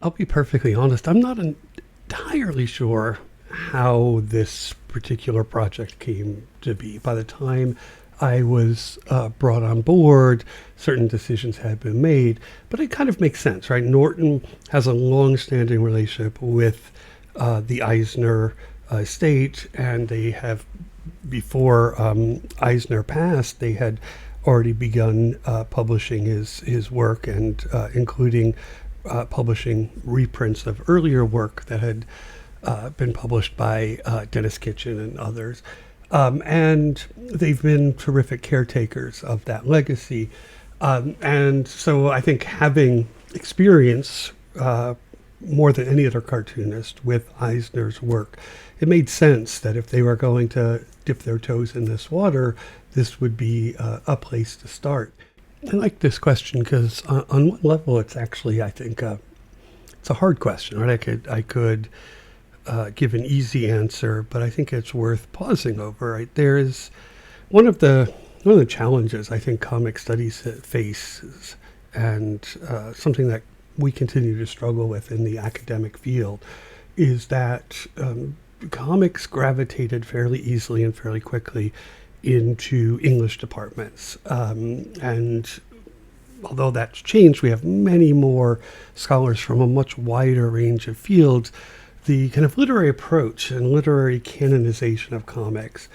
I'll be perfectly honest. I'm not entirely sure how this particular project came to be. By the time I was brought on board, certain decisions had been made, but it kind of makes sense, right? Norton has a long-standing relationship with the Eisner estate, and they have, before Eisner passed, they had already begun publishing his work and including publishing reprints of earlier work that had been published by Dennis Kitchen and others. And they've been terrific caretakers of that legacy. And so I think having experience more than any other cartoonist with Eisner's work, it made sense that if they were going to dip their toes in this water, this would be a place to start. I like this question because on one level, it's actually, I think, it's a hard question, right? I could give an easy answer, but I think it's worth pausing over. Right? There is one of the challenges I think comic studies faces, and something that we continue to struggle with in the academic field, is that comics gravitated fairly easily and fairly quickly into English departments. And although that's changed, we have many more scholars from a much wider range of fields. The kind of literary approach and literary canonization of comics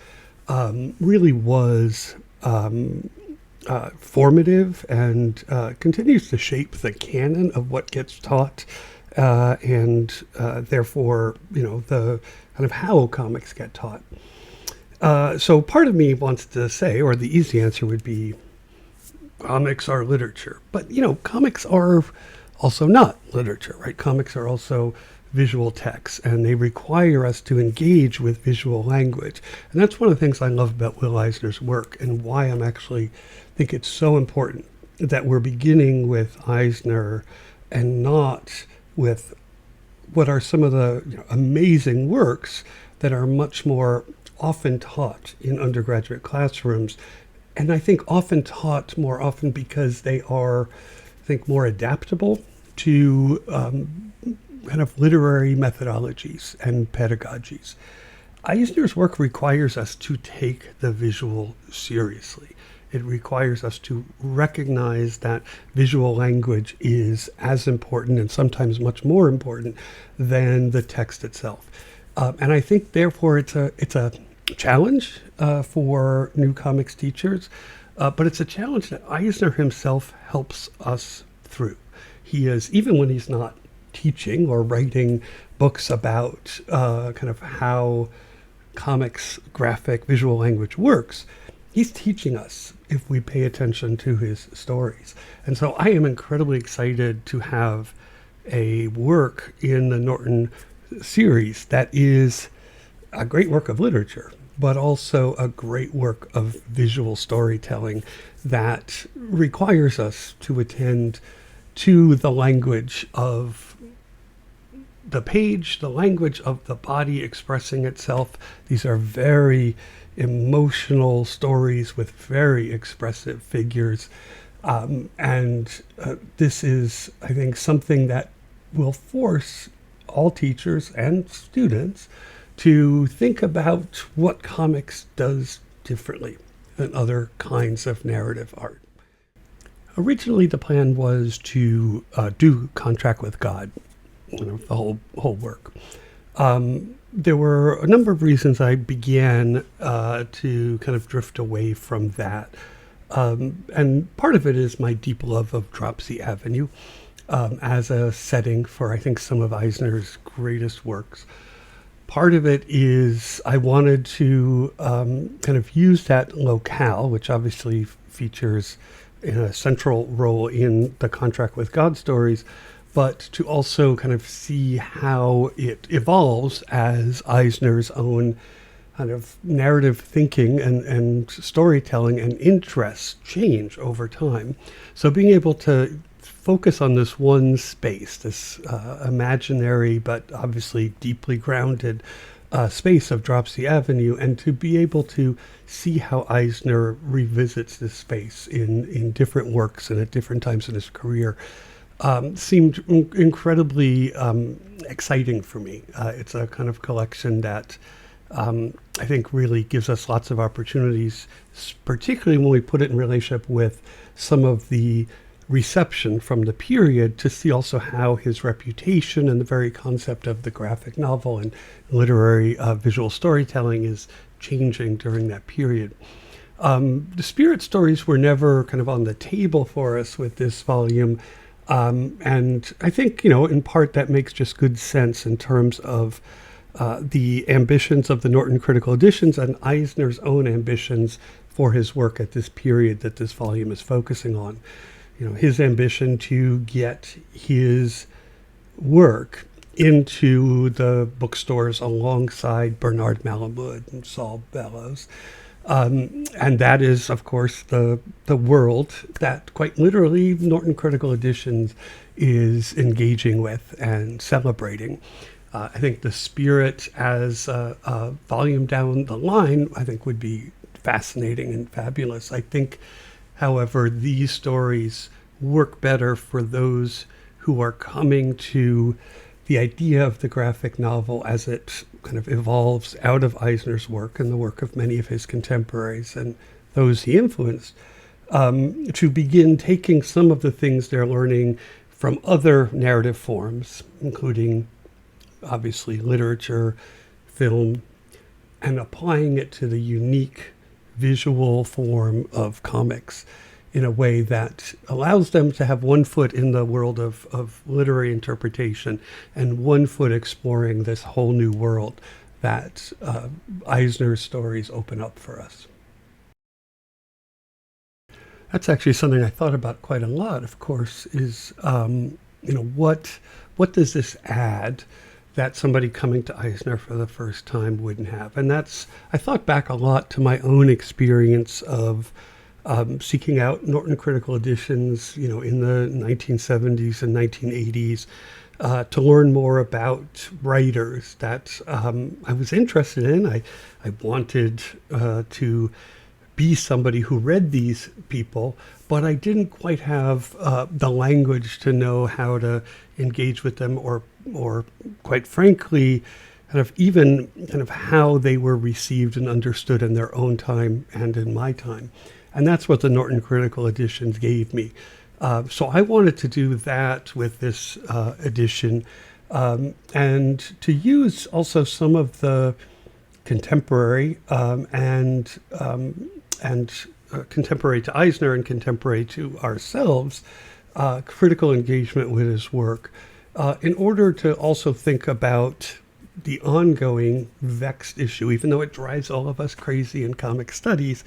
really was formative and continues to shape the canon of what gets taught, and therefore, the kind of how comics get taught. So part of me wants to say, or the easy answer would be, comics are literature. But, comics are also not literature, right? Comics are also visual texts, and they require us to engage with visual language. And that's one of the things I love about Will Eisner's work, and why I'm actually think it's so important that we're beginning with Eisner and not with what are some of the amazing works that are much more often taught in undergraduate classrooms. And I think often taught more often because they are, I think, more adaptable to kind of literary methodologies and pedagogies. Eisner's work requires us to take the visual seriously. It requires us to recognize that visual language is as important, and sometimes much more important, than the text itself. And I think, therefore, it's a challenge for new comics teachers, but it's a challenge that Eisner himself helps us through. He is, even when he's not teaching or writing books about kind of how comics, graphic, visual language works, he's teaching us if we pay attention to his stories. And so I am incredibly excited to have a work in the Norton series that is a great work of literature, but also a great work of visual storytelling that requires us to attend to the language of the page, the language of the body expressing itself. These are very emotional stories with very expressive figures. And this is, I think, something that will force all teachers and students to think about what comics does differently than other kinds of narrative art. Originally, the plan was to do Contract with God, the whole work. There were a number of reasons I began to kind of drift away from that. And part of it is my deep love of Dropsy Avenue as a setting for, I think, some of Eisner's greatest works. Part of it is I wanted to kind of use that locale, which obviously features in a central role in the Contract with God stories, but to also kind of see how it evolves as Eisner's own kind of narrative thinking and storytelling and interests change over time. So being able to focus on this one space, this imaginary but obviously deeply grounded space of Dropsy Avenue, and to be able to see how Eisner revisits this space in different works and at different times in his career, seemed incredibly exciting for me. It's a kind of collection that I think really gives us lots of opportunities, particularly when we put it in relationship with some of the reception from the period, to see also how his reputation and the very concept of the graphic novel and literary visual storytelling is changing during that period. The spirit stories were never kind of on the table for us with this volume. And I think, in part that makes just good sense in terms of the ambitions of the Norton Critical Editions and Eisner's own ambitions for his work at this period that this volume is focusing on. His ambition to get his work into the bookstores alongside Bernard Malamud and Saul Bellows. And that is, of course, the world that quite literally Norton Critical Editions is engaging with and celebrating. I think the spirit as a volume down the line, I think, would be fascinating and fabulous. I think, however, these stories work better for those who are coming to the idea of the graphic novel as it kind of evolves out of Eisner's work and the work of many of his contemporaries and those he influenced, to begin taking some of the things they're learning from other narrative forms, including obviously literature, film, and applying it to the unique visual form of comics in a way that allows them to have one foot in the world of literary interpretation and one foot exploring this whole new world that Eisner's stories open up for us. That's actually something I thought about quite a lot, of course, is, what does this add that somebody coming to Eisner for the first time wouldn't have? And I thought back a lot to my own experience of seeking out Norton Critical Editions, in the 1970s and 1980s, to learn more about writers that I was interested in. I wanted to be somebody who read these people, but I didn't quite have the language to know how to engage with them, or quite frankly, even how they were received and understood in their own time and in my time. And that's what the Norton Critical Editions gave me. So I wanted to do that with this edition, and to use also some of the contemporary and contemporary to Eisner and contemporary to ourselves, critical engagement with his work, in order to also think about the ongoing vexed issue, even though it drives all of us crazy in comic studies,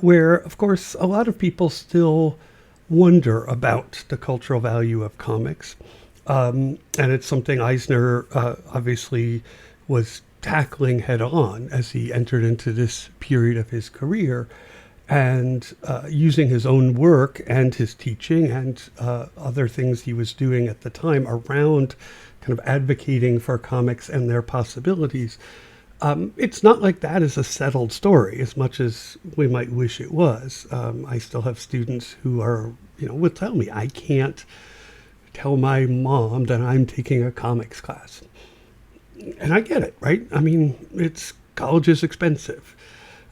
where, of course, a lot of people still wonder about the cultural value of comics. And it's something Eisner obviously was tackling head on as he entered into this period of his career, and using his own work and his teaching and other things he was doing at the time around kind of advocating for comics and their possibilities. It's not like that is a settled story as much as we might wish it was. I still have students who are, would tell me, I can't tell my mom that I'm taking a comics class. And I get it, right? I mean, college is expensive.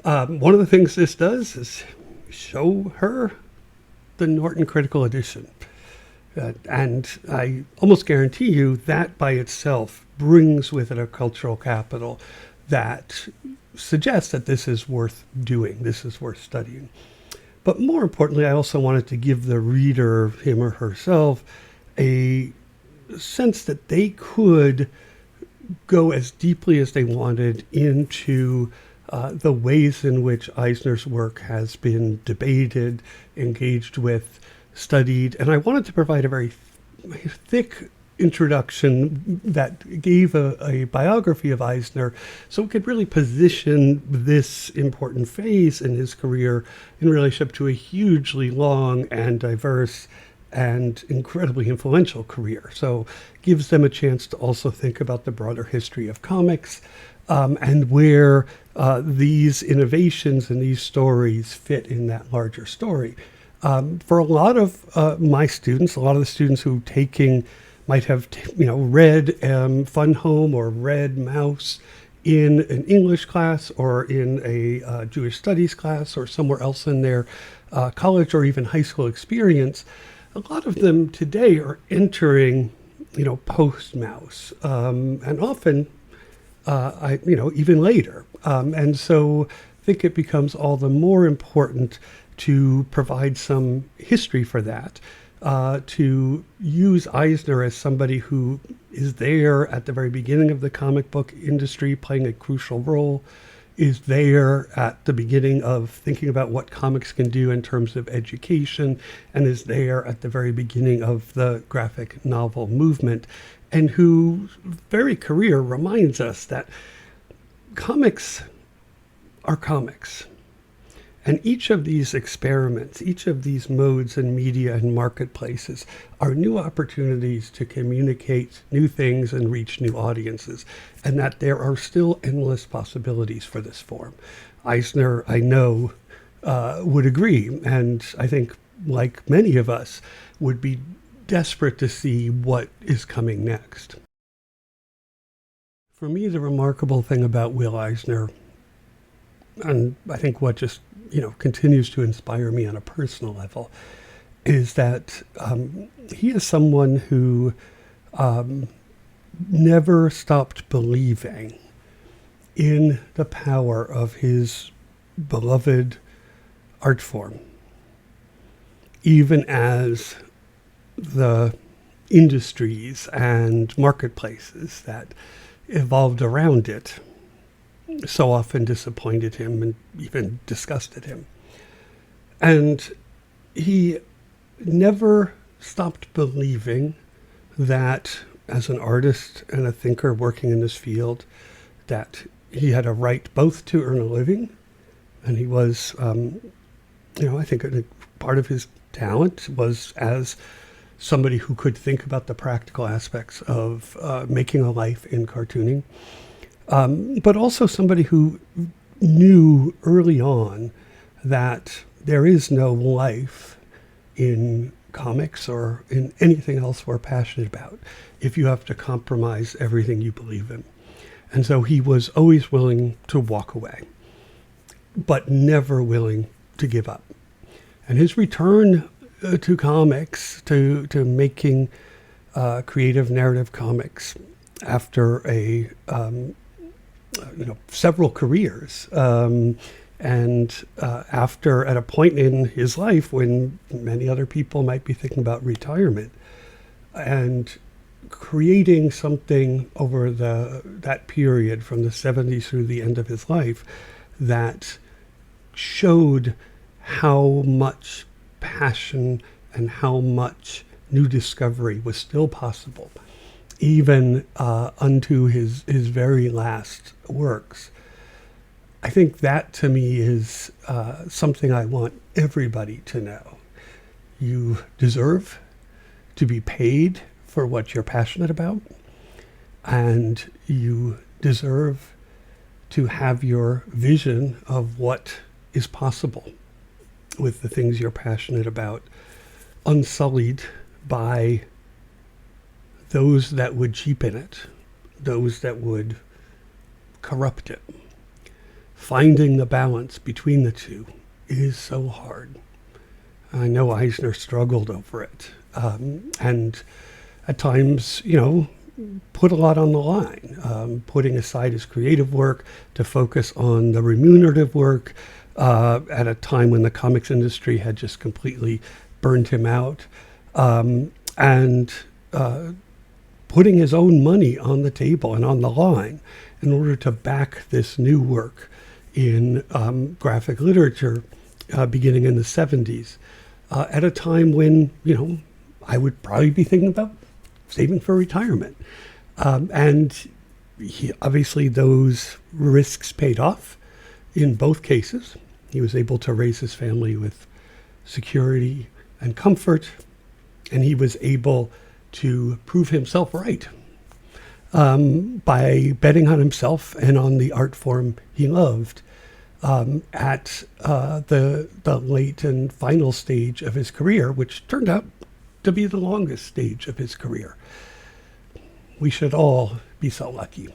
One of the things this does is show her the Norton Critical Edition. And I almost guarantee you that by itself brings with it a cultural capital that suggests that this is worth doing, this is worth studying. But more importantly, I also wanted to give the reader, him or herself, a sense that they could go as deeply as they wanted into the ways in which Eisner's work has been debated, engaged with, studied. And I wanted to provide a very thick introduction that gave a biography of Eisner, so we could really position this important phase in his career in relationship to a hugely long and diverse and incredibly influential career. So gives them a chance to also think about the broader history of comics, and where these innovations and these stories fit in that larger story. For a lot of my students, a lot of the students who might have read Fun Home or read Mouse in an English class or in a Jewish studies class or somewhere else in their college or even high school experience, a lot of them today are entering, post-Mouse, and often, even later. And so I think it becomes all the more important to provide some history for that, to use Eisner as somebody who is there at the very beginning of the comic book industry, playing a crucial role, is there at the beginning of thinking about what comics can do in terms of education, and is there at the very beginning of the graphic novel movement, and whose very career reminds us that comics are comics. And each of these experiments, each of these modes and media and marketplaces are new opportunities to communicate new things and reach new audiences, and that there are still endless possibilities for this form. Eisner, I know, would agree, and I think, like many of us, would be desperate to see what is coming next. For me, the remarkable thing about Will Eisner, and I think what just continues to inspire me on a personal level, is that he is someone who never stopped believing in the power of his beloved art form, even as the industries and marketplaces that evolved around it so often disappointed him and even disgusted him. And he never stopped believing that as an artist and a thinker working in this field, that he had a right both to earn a living, and he was, I think a part of his talent was as somebody who could think about the practical aspects of making a life in cartooning. But also somebody who knew early on that there is no life in comics or in anything else we're passionate about if you have to compromise everything you believe in. And so he was always willing to walk away, but never willing to give up. And his return to comics, to making creative narrative comics after several careers, and after, at a point in his life when many other people might be thinking about retirement, and creating something over that period from the 70s through the end of his life that showed how much passion and how much new discovery was still possible, even unto his very last works. I think that, to me, is something I want everybody to know. You deserve to be paid for what you're passionate about, and you deserve to have your vision of what is possible with the things you're passionate about unsullied by those that would cheapen it, those that would corrupt it. Finding the balance between the two is so hard. I know Eisner struggled over it, and at times, put a lot on the line, putting aside his creative work to focus on the remunerative work at a time when the comics industry had just completely burned him out, and putting his own money on the table and on the line in order to back this new work in graphic literature beginning in the 70s, at a time when, I would probably be thinking about saving for retirement. And obviously those risks paid off in both cases. He was able to raise his family with security and comfort, and he was able to prove himself right by betting on himself and on the art form he loved, at the late and final stage of his career, which turned out to be the longest stage of his career. We should all be so lucky.